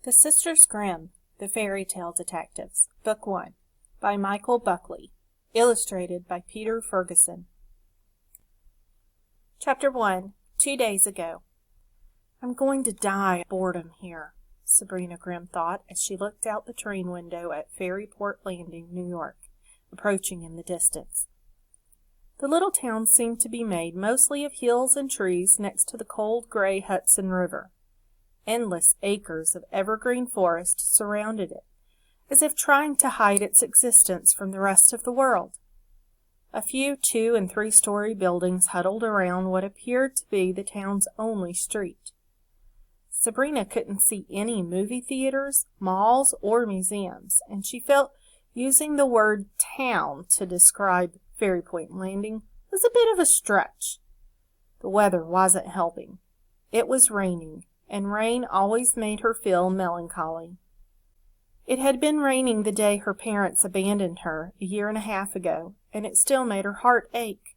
The Sisters Grimm, The Fairy Tale Detectives, Book 1, by Michael Buckley, illustrated by Peter Ferguson. Chapter 1, 2 days ago. I'm going to die of boredom here, Sabrina Grimm thought as she looked out the train window at Ferryport Landing, New York, approaching in the distance. The little town seemed to be made mostly of hills and trees next to the cold gray Hudson River. Endless acres of evergreen forest surrounded it, as if trying to hide its existence from the rest of the world. A few 2- and 3-story buildings huddled around what appeared to be the town's only street. Sabrina couldn't see any movie theaters, malls, or museums, and she felt using the word town to describe Ferryport Landing was a bit of a stretch. The weather wasn't helping. It was raining, and rain always made her feel melancholy. It had been raining the day her parents abandoned her a year and a half ago, and it still made her heart ache.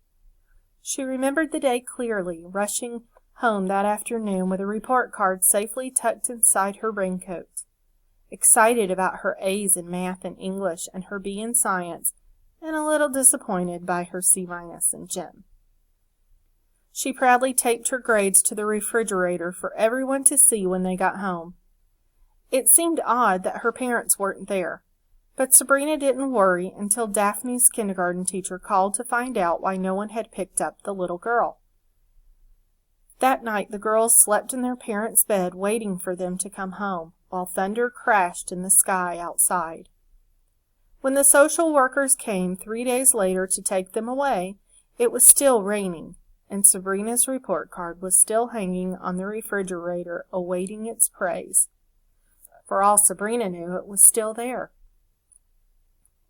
She remembered the day clearly, rushing home that afternoon with a report card safely tucked inside her raincoat. Excited about her A's in math and English and her B in science, and a little disappointed by her C- in gym. She proudly taped her grades to the refrigerator for everyone to see when they got home. It seemed odd that her parents weren't there, but Sabrina didn't worry until Daphne's kindergarten teacher called to find out why no one had picked up the little girl. That night the girls slept in their parents' bed waiting for them to come home, while thunder crashed in the sky outside. When the social workers came 3 days later to take them away, it was still raining, and Sabrina's report card was still hanging on the refrigerator awaiting its praise. For all Sabrina knew, it was still there.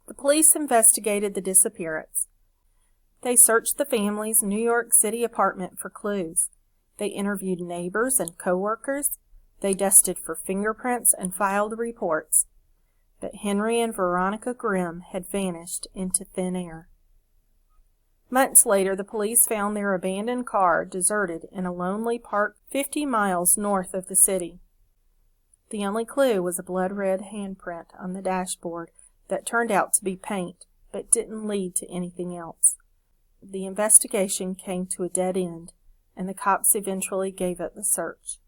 The police investigated the disappearance. They searched the family's New York City apartment for clues. They interviewed neighbors and co-workers. They dusted for fingerprints and filed reports. But Henry and Veronica Grimm had vanished into thin air. Months later, the police found their abandoned car deserted in a lonely park 50 miles north of the city. The only clue was a blood-red handprint on the dashboard that turned out to be paint, but didn't lead to anything else. The investigation came to a dead end, and the cops eventually gave up the search.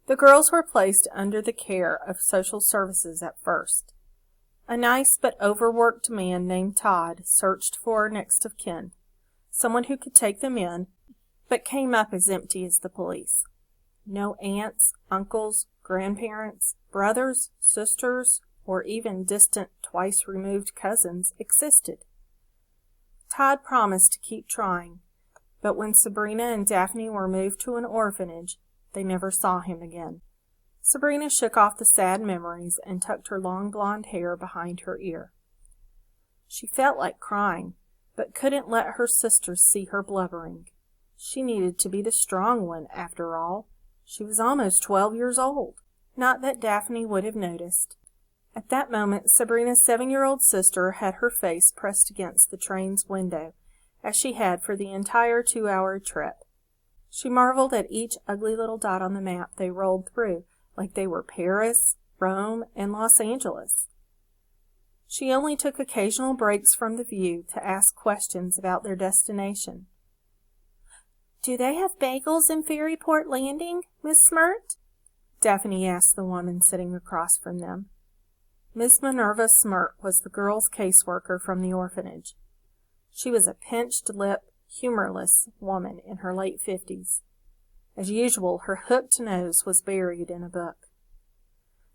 The girls were placed under the care of social services at first. A nice but overworked man named Todd searched for next of kin, someone who could take them in, but came up as empty as the police. No aunts, uncles, grandparents, brothers, sisters, or even distant twice-removed cousins existed. Todd promised to keep trying, but when Sabrina and Daphne were moved to an orphanage, they never saw him again. Sabrina shook off the sad memories and tucked her long blonde hair behind her ear. She felt like crying, but couldn't let her sisters see her blubbering. She needed to be the strong one, after all. She was almost 12 years old. Not that Daphne would have noticed. At that moment, Sabrina's 7-year-old sister had her face pressed against the train's window, as she had for the entire 2-hour trip. She marveled at each ugly little dot on the map they rolled through, like they were Paris, Rome, and Los Angeles. She only took occasional breaks from the view to ask questions about their destination. "Do they have bagels in Ferryport Landing, Miss Smirt?" Daphne asked the woman sitting across from them. Miss Minerva Smirt was the girls' caseworker from the orphanage. She was a pinched-lipped, humorless woman in her late 50s. As usual, her hooked nose was buried in a book.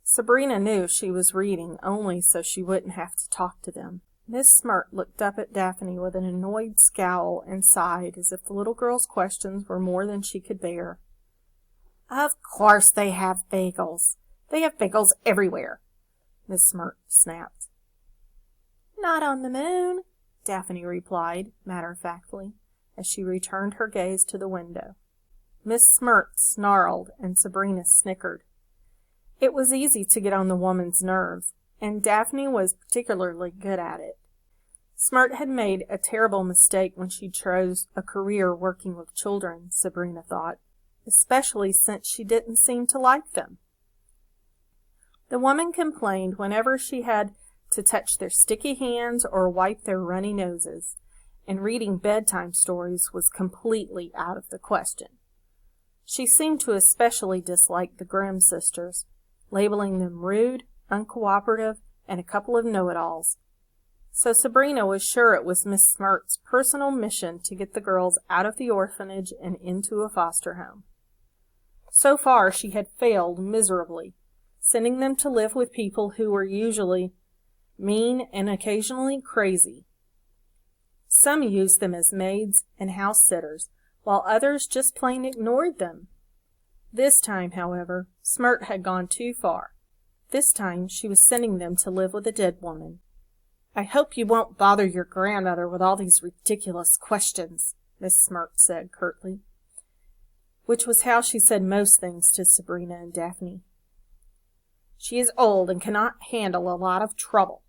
Sabrina knew she was reading only so she wouldn't have to talk to them. Miss Smirt looked up at Daphne with an annoyed scowl and sighed as if the little girl's questions were more than she could bear. "Of course they have bagels. They have bagels everywhere," Miss Smirt snapped. "Not on the moon," Daphne replied, matter-of-factly, as she returned her gaze to the window. Miss Smirt snarled, and Sabrina snickered. It was easy to get on the woman's nerves, and Daphne was particularly good at it. Smirt had made a terrible mistake when she chose a career working with children, Sabrina thought, especially since she didn't seem to like them. The woman complained whenever she had to touch their sticky hands or wipe their runny noses, and reading bedtime stories was completely out of the question. She seemed to especially dislike the Grimm sisters, labeling them rude, uncooperative, and a couple of know-it-alls. So Sabrina was sure it was Miss Smirt's personal mission to get the girls out of the orphanage and into a foster home. So far she had failed miserably, sending them to live with people who were usually mean and occasionally crazy. Some used them as maids and house sitters, while others just plain ignored them. This time, however, Smirt had gone too far. This time she was sending them to live with a dead woman. "I hope you won't bother your grandmother with all these ridiculous questions," Miss Smirt said curtly, which was how she said most things to Sabrina and Daphne. "She is old and cannot handle a lot of trouble."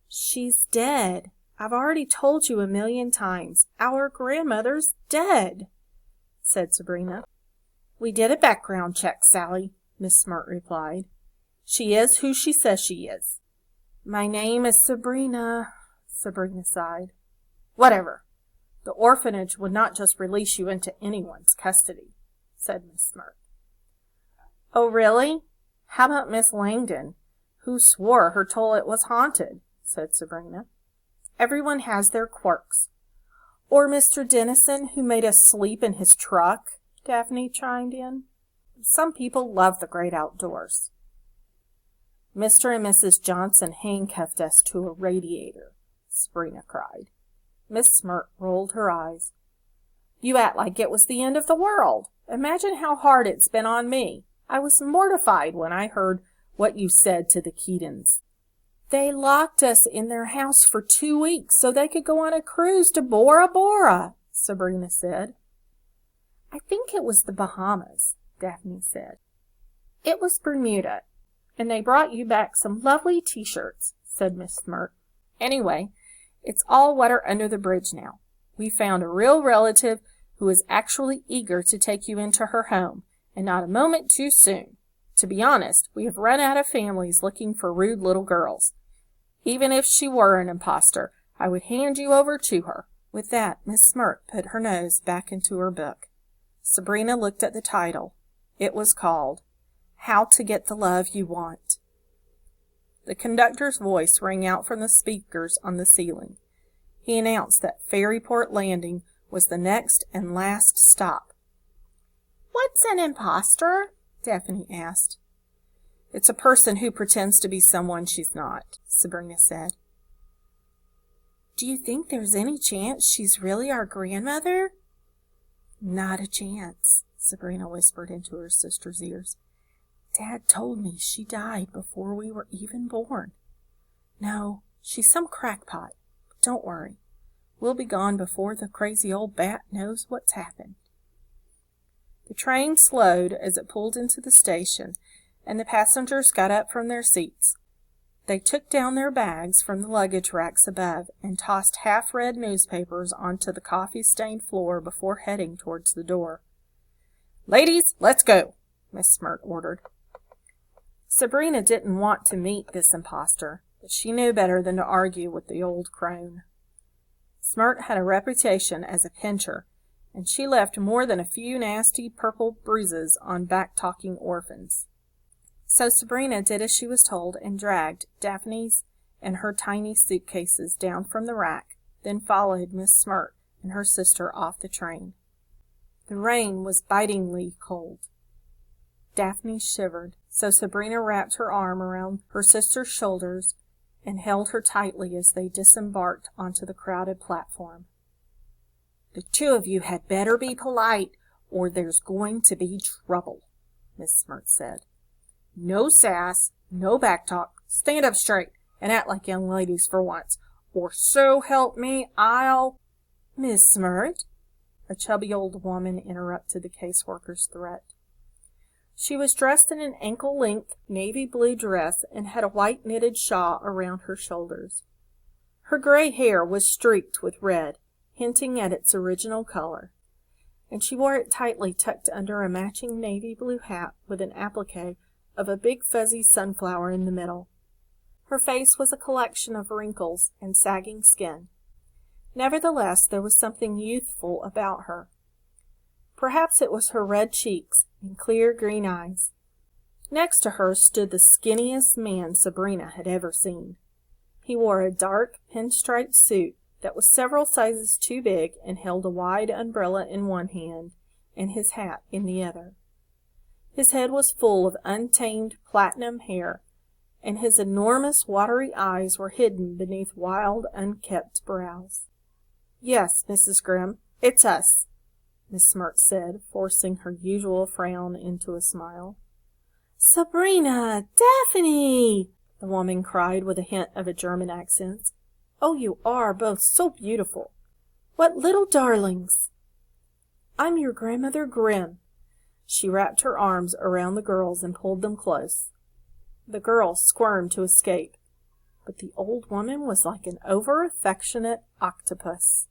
"She's dead. I've already told you 1,000,000 times. Our grandmother's dead," said Sabrina. "We did a background check, Sally," Miss Smirt replied. "She is who she says she is." "My name is Sabrina," Sabrina sighed. "Whatever. The orphanage would not just release you into anyone's custody," said Miss Smirt. "Oh, really? How about Miss Langdon, who swore her toilet was haunted?" said Sabrina. "Everyone has their quirks." "Or Mr. Dennison, who made us sleep in his truck," Daphne chimed in. "Some people love the great outdoors." "Mr. and Mrs. Johnson handcuffed us to a radiator," Sabrina cried. Miss Smirt rolled her eyes. "You act like it was the end of the world. Imagine how hard it's been on me. I was mortified when I heard what you said to the Keatons." "They locked us in their house for 2 weeks so they could go on a cruise to Bora Bora," Sabrina said. "I think it was the Bahamas," Daphne said. "It was Bermuda, and they brought you back some lovely t-shirts," said Miss Smirt. "Anyway, it's all water under the bridge now. We found a real relative who is actually eager to take you into her home, and not a moment too soon. To be honest, we have run out of families looking for rude little girls. Even if she were an imposter, I would hand you over to her." With that, Miss Smirt put her nose back into her book. Sabrina looked at the title. It was called, "How to Get the Love You Want." The conductor's voice rang out from the speakers on the ceiling. He announced that Ferryport Landing was the next and last stop. "What's an imposter?" Daphne asked. "It's a person who pretends to be someone she's not," Sabrina said. "Do you think there's any chance she's really our grandmother?" "Not a chance," Sabrina whispered into her sister's ears. "Dad told me she died before we were even born. No, she's some crackpot. But don't worry. We'll be gone before the crazy old bat knows what's happened." The train slowed as it pulled into the station, and the passengers got up from their seats. They took down their bags from the luggage racks above and tossed half-read newspapers onto the coffee-stained floor before heading towards the door. "Ladies, let's go," Miss Smirt ordered. Sabrina didn't want to meet this imposter, but she knew better than to argue with the old crone. Smirt had a reputation as a pincher, and she left more than a few nasty purple bruises on back-talking orphans. So Sabrina did as she was told and dragged Daphne's and her tiny suitcases down from the rack, then followed Miss Smirt and her sister off the train. The rain was bitingly cold. Daphne shivered, so Sabrina wrapped her arm around her sister's shoulders and held her tightly as they disembarked onto the crowded platform. "The two of you had better be polite, or there's going to be trouble," Miss Smirt said. "No sass, no backtalk. Stand up straight and act like young ladies for once, or so help me, I'll—" "Miss Smirt," a chubby old woman interrupted the caseworker's threat. She was dressed in an ankle-length navy blue dress and had a white knitted shawl around her shoulders. Her gray hair was streaked with red, hinting at its original color, and she wore it tightly tucked under a matching navy blue hat with an applique of a big fuzzy sunflower in the middle. Her face was a collection of wrinkles and sagging skin. Nevertheless, there was something youthful about her. Perhaps it was her red cheeks and clear green eyes. Next to her stood the skinniest man Sabrina had ever seen. He wore a dark pinstriped suit that was several sizes too big and held a wide umbrella in one hand and his hat in the other. His head was full of untamed platinum hair, and his enormous watery eyes were hidden beneath wild, unkempt brows. "Yes, Mrs. Grimm, it's us," Miss Smirk said, forcing her usual frown into a smile. "Sabrina! Daphne!" the woman cried with a hint of a German accent. "Oh, you are both so beautiful! What little darlings!" "I'm your grandmother Grimm." She wrapped her arms around the girls and pulled them close. The girls squirmed to escape, but the old woman was like an over-affectionate octopus.